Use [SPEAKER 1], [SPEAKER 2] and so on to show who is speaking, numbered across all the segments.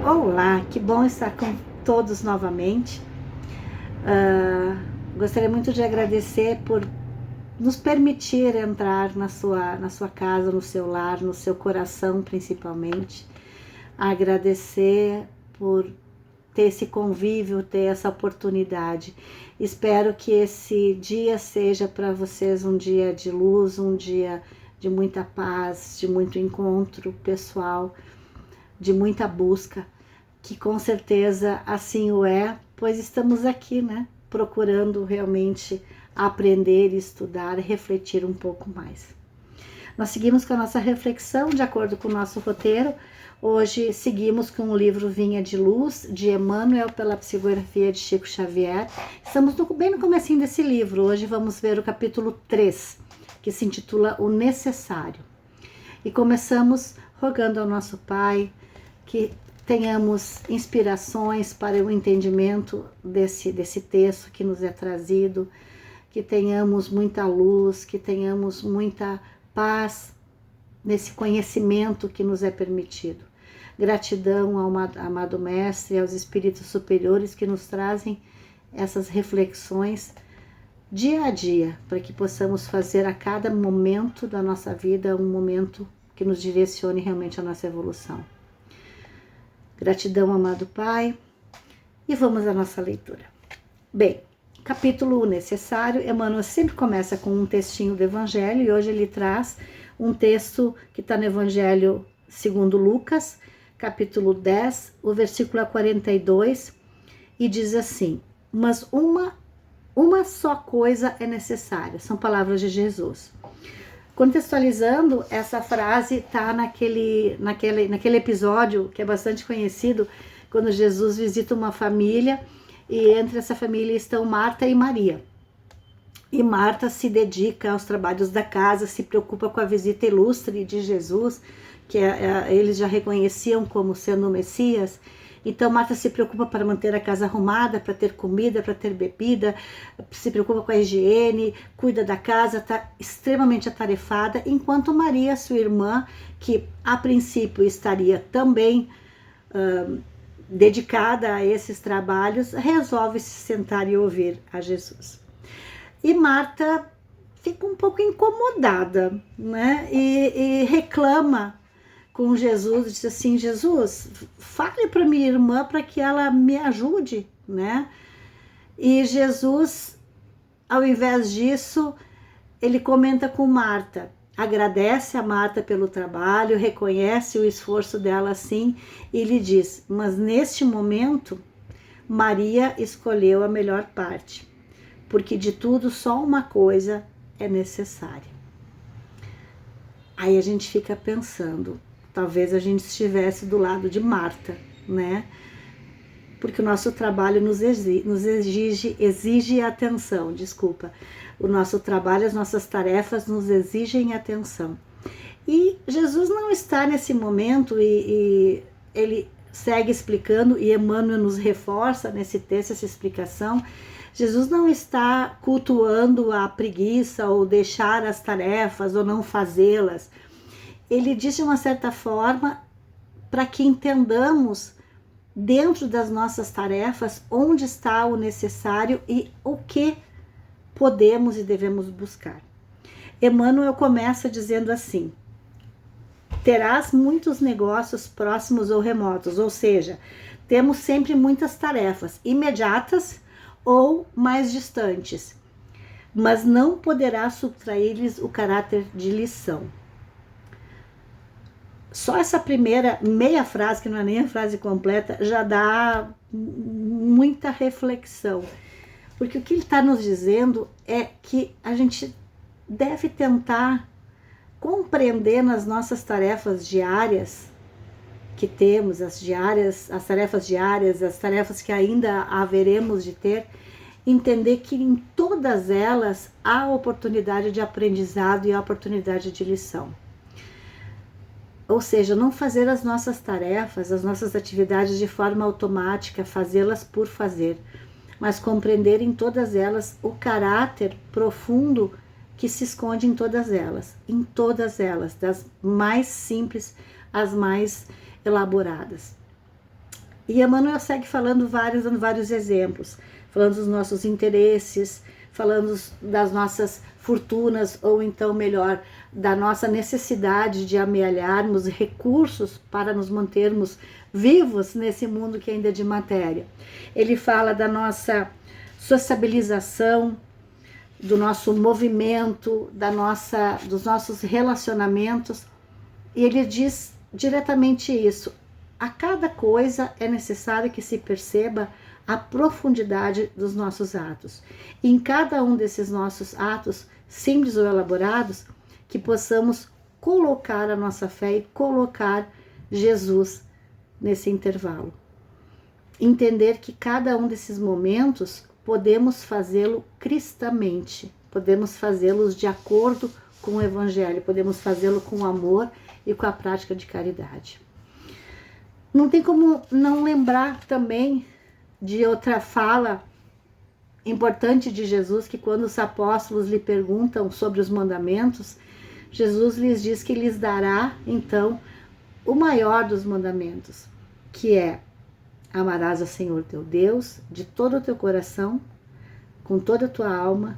[SPEAKER 1] Olá, que bom estar com todos novamente. Gostaria muito de agradecer por nos permitir entrar na sua casa, no seu lar, no seu coração principalmente. Agradecer por ter esse convívio, ter essa oportunidade. Espero que esse dia seja para vocês um dia de luz, um dia de muita paz, de muito encontro pessoal, de muita busca, que com certeza assim o é, pois estamos aqui, né, procurando realmente aprender, estudar, refletir um pouco mais. Nós seguimos com a nossa reflexão de acordo com o nosso roteiro. Hoje seguimos com o livro Vinha de Luz, de Emmanuel, pela psicografia de Chico Xavier. Estamos bem no comecinho desse livro. Hoje vamos ver o capítulo 3, que se intitula O Necessário. E começamos rogando ao nosso Pai que tenhamos inspirações para o entendimento desse texto que nos é trazido, que tenhamos muita luz, que tenhamos muita paz nesse conhecimento que nos é permitido. Gratidão ao amado Mestre e aos espíritos superiores que nos trazem essas reflexões dia a dia, para que possamos fazer a cada momento da nossa vida um momento que nos direcione realmente a nossa evolução. Gratidão, amado Pai, e vamos à nossa leitura. Bem, capítulo O Necessário, Emmanuel sempre começa com um textinho do Evangelho, e hoje ele traz um texto que está no Evangelho segundo Lucas, capítulo 10, o versículo 42, e diz assim: mas uma só coisa é necessária. São palavras de Jesus. Contextualizando, essa frase está naquele episódio que é bastante conhecido, quando Jesus visita uma família e entre essa família estão Marta e Maria. E Marta se dedica aos trabalhos da casa, se preocupa com a visita ilustre de Jesus, que eles já reconheciam como sendo o Messias. Então Marta se preocupa para manter a casa arrumada, para ter comida, para ter bebida, se preocupa com a higiene, cuida da casa, está extremamente atarefada, enquanto Maria, sua irmã, que a princípio estaria também dedicada a esses trabalhos, resolve se sentar e ouvir a Jesus. E Marta fica um pouco incomodada, né? E reclama com Jesus, diz assim: Jesus, fale para minha irmã para que ela me ajude, né? E Jesus, ao invés disso, ele comenta com Marta, agradece a Marta pelo trabalho, reconhece o esforço dela sim, e lhe diz: mas neste momento, Maria escolheu a melhor parte, porque de tudo só uma coisa é necessária. Aí a gente fica pensando, talvez a gente estivesse do lado de Marta, né? Porque o nosso trabalho nos exige atenção, desculpa. O nosso trabalho, as nossas tarefas nos exigem atenção. E Jesus não está nesse momento e ele segue explicando, e Emmanuel nos reforça nesse texto essa explicação. Jesus não está cultuando a preguiça ou deixar as tarefas ou não fazê-las. Ele diz de uma certa forma para que entendamos dentro das nossas tarefas onde está o necessário e o que podemos e devemos buscar. Emmanuel começa dizendo assim: terás muitos negócios próximos ou remotos, ou seja, temos sempre muitas tarefas imediatas ou mais distantes, mas não poderás subtrair-lhes o caráter de lição. Só essa primeira meia frase, que não é nem a frase completa, já dá muita reflexão. Porque o que ele está nos dizendo é que a gente deve tentar compreender nas nossas tarefas diárias que temos, as tarefas diárias, as tarefas que ainda haveremos de ter, entender que em todas elas há oportunidade de aprendizado e a oportunidade de lição. Ou seja, não fazer as nossas tarefas, as nossas atividades de forma automática, fazê-las por fazer, mas compreender em todas elas o caráter profundo que se esconde em todas elas, das mais simples às mais elaboradas. E Emmanuel segue falando dando vários exemplos, falando dos nossos interesses, falando das nossas fortunas, ou então melhor, da nossa necessidade de amealharmos recursos para nos mantermos vivos nesse mundo que ainda é de matéria. Ele fala da nossa sociabilização, do nosso movimento, dos nossos relacionamentos, e ele diz diretamente isso: a cada coisa é necessário que se perceba a profundidade dos nossos atos. E em cada um desses nossos atos, simples ou elaborados, que possamos colocar a nossa fé e colocar Jesus nesse intervalo. Entender que cada um desses momentos podemos fazê-lo cristamente, podemos fazê-los de acordo com o Evangelho, podemos fazê-lo com amor e com a prática de caridade. Não tem como não lembrar também de outra fala importante de Jesus, que quando os apóstolos lhe perguntam sobre os mandamentos, Jesus lhes diz que lhes dará, então, o maior dos mandamentos, que é: amarás ao Senhor teu Deus de todo o teu coração, com toda a tua alma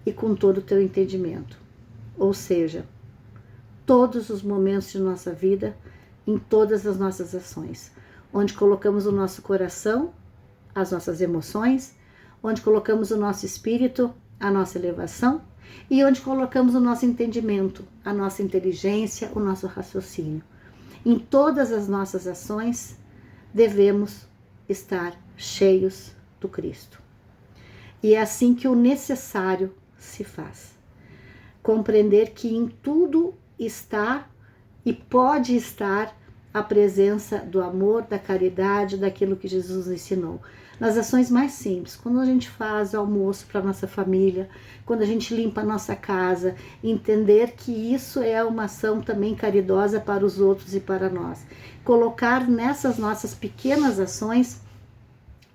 [SPEAKER 1] e com todo o teu entendimento. Ou seja, todos os momentos de nossa vida, em todas as nossas ações, onde colocamos o nosso coração, as nossas emoções, onde colocamos o nosso espírito, a nossa elevação, e onde colocamos o nosso entendimento, a nossa inteligência, o nosso raciocínio. Em todas as nossas ações, devemos estar cheios do Cristo. E é assim que o necessário se faz. Compreender que em tudo está e pode estar a presença do amor, da caridade, daquilo que Jesus ensinou. Nas ações mais simples, quando a gente faz o almoço para a nossa família, quando a gente limpa a nossa casa, entender que isso é uma ação também caridosa para os outros e para nós. Colocar nessas nossas pequenas ações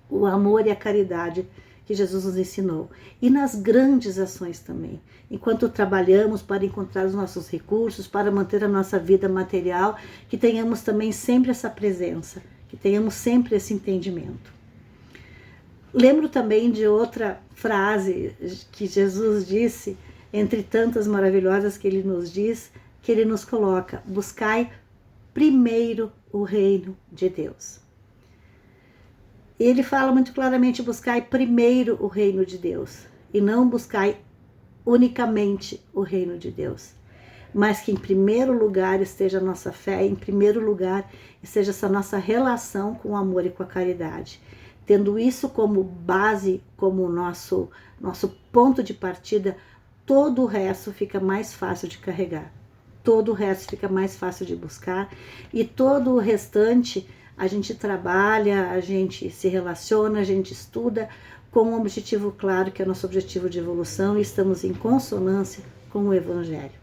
[SPEAKER 1] o amor e a caridade que Jesus nos ensinou. E nas grandes ações também. Enquanto trabalhamos para encontrar os nossos recursos, para manter a nossa vida material, que tenhamos também sempre essa presença, que tenhamos sempre esse entendimento. Lembro também de outra frase que Jesus disse, entre tantas maravilhosas que ele nos diz, que ele nos coloca: buscai primeiro o reino de Deus. Ele fala muito claramente: buscai primeiro o reino de Deus, e não buscai unicamente o reino de Deus, mas que em primeiro lugar esteja a nossa fé, em primeiro lugar esteja essa nossa relação com o amor e com a caridade. Tendo isso como base, como nosso ponto de partida, todo o resto fica mais fácil de carregar, todo o resto fica mais fácil de buscar, e todo o restante a gente trabalha, a gente se relaciona, a gente estuda com um objetivo claro, que é o nosso objetivo de evolução, e estamos em consonância com o Evangelho.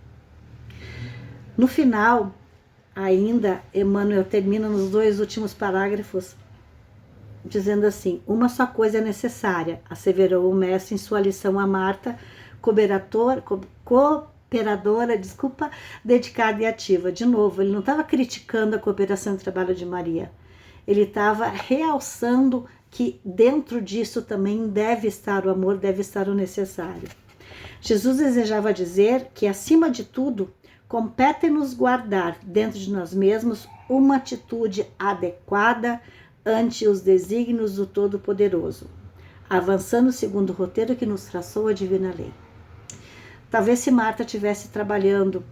[SPEAKER 1] No final, ainda, Emmanuel termina nos 2 últimos parágrafos dizendo assim: uma só coisa é necessária, asseverou o mestre em sua lição a Marta, cooperadora, dedicada e ativa. De novo, ele não estava criticando a cooperação e o trabalho de Maria. Ele estava realçando que dentro disso também deve estar o amor, deve estar o necessário. Jesus desejava dizer que, acima de tudo, compete-nos guardar dentro de nós mesmos uma atitude adequada ante os desígnios do Todo-Poderoso, avançando segundo o roteiro que nos traçou a Divina Lei. Talvez se Marta estivesse trabalhando,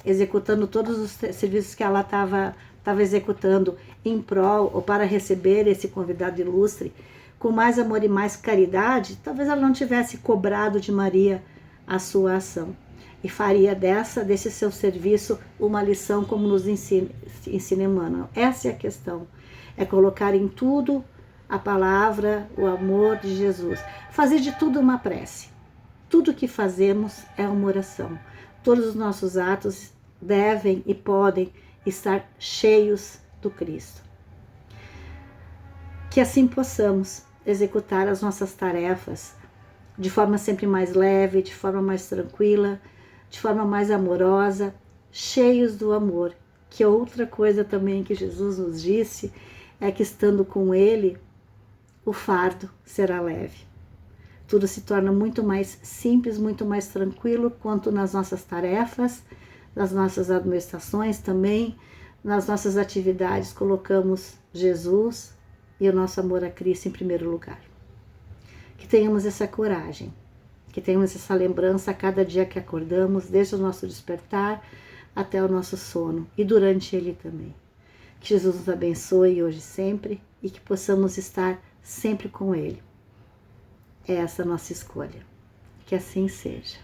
[SPEAKER 1] executando todos os serviços que ela estava executando em prol ou para receber esse convidado ilustre, com mais amor e mais caridade, talvez ela não tivesse cobrado de Maria a sua ação e faria desse seu serviço uma lição, como nos ensina Emmanuel. Essa é a questão, é colocar em tudo a palavra, o amor de Jesus, fazer de tudo uma prece. Tudo que fazemos é uma oração. Todos os nossos atos devem e podem estar cheios do Cristo. Que assim possamos executar as nossas tarefas de forma sempre mais leve, de forma mais tranquila, de forma mais amorosa, cheios do amor. Que outra coisa também que Jesus nos disse é que estando com Ele, o fardo será leve. Tudo se torna muito mais simples, muito mais tranquilo, quanto nas nossas tarefas, nas nossas administrações também, nas nossas atividades, colocamos Jesus e o nosso amor a Cristo em primeiro lugar. Que tenhamos essa coragem, que tenhamos essa lembrança a cada dia que acordamos, desde o nosso despertar até o nosso sono e durante ele também. Que Jesus nos abençoe hoje e sempre e que possamos estar sempre com Ele. É essa a nossa escolha. Que assim seja.